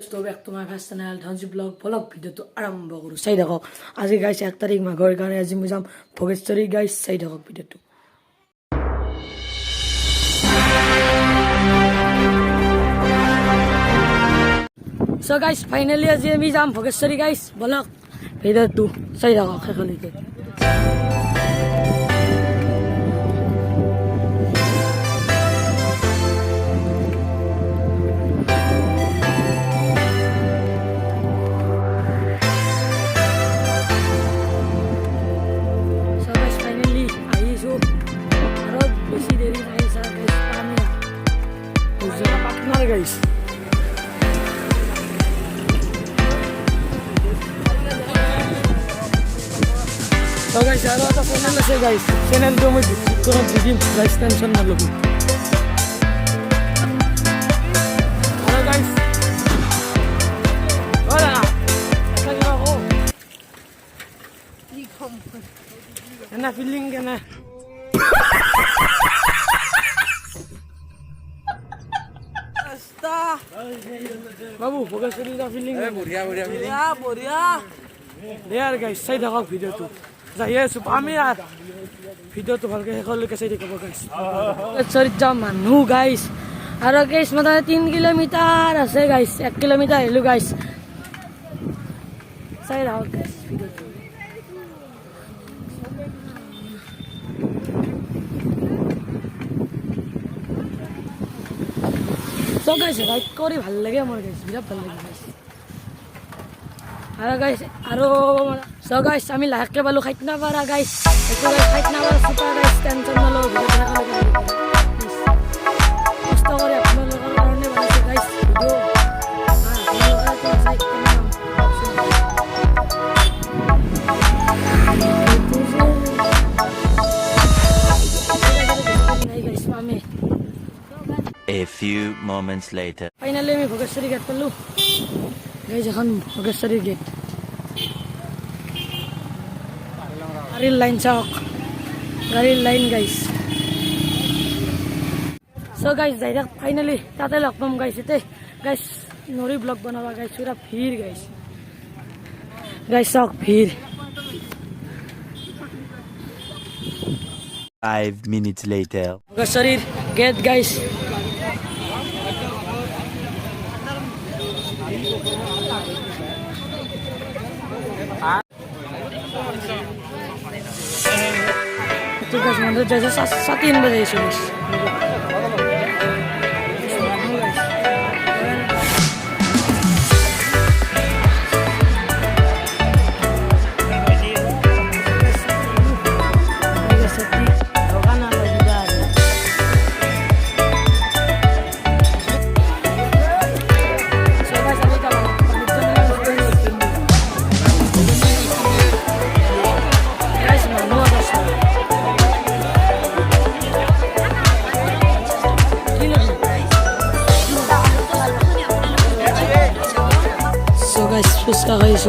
So back to my first channel Dhanjit vlog vlog video to আৰম্ভ কৰো চাই দেখক আজি গাইস 1 তাৰিখ মাঘৰ কাৰণে আজি মই যাম ভোগেশ্বৰী গাইস চাই দেখক ভিডিওটো So guys finally আজি আমি যাম ভোগেশ্বৰী গাইস vlog ভিডিওটো চাই দেখক শেষলৈকে guys. So guys, ano ata channel na siya guys. Channel ko mo dito na bigin guys tension na logo. Hello guys. Wala. Kaya ako. Ikom. Ana feeling ka na. Babu, Bogashuri ka feeling. बढ़िया feeling. बढ़िया. यार guys सही देखो video तो. जाइए सुपामी यार. Video तो ভালকে হেকলৈকে চাই দেখব গাইস. সরি যাম মানু গাইস. আৰু গাইস মানে 3 কিলোমিটাৰ আছে গাইস. 1 kilometre hello guys. চাই দেখো গাইস ভিডিও তো. So guys, like kori ভাল লাগে মোৰ guys, বিৰাট ভাল লাগে guys. আৰু guys, আৰু so guys, আমি লাহেকে বালু খাইত না পাৰা guys. একো guys খাইত না পাৰা সুপাৰ guys টেনচন নলও ভিডিও দেখা লাগে. কষ্ট কৰি আপোনালোকৰ কাৰণে বনাইছো guys ভিডিও. আপোনালোকে লাইক কৰক. A few moments later. Finally, we Bogashuri get palu. Guys, এখন Bogashuri gate. Gari line chowk. Gari line guys. So guys, direct finally tate log pam guys ite. Guys, nori vlog banawa guys pura bhir guys. Guys, chowk bhir. 5 minutes later. Bogashuri gate guys. तो guys मंदिर जैसे 7-3 बजे से guys So guys, fuska guys.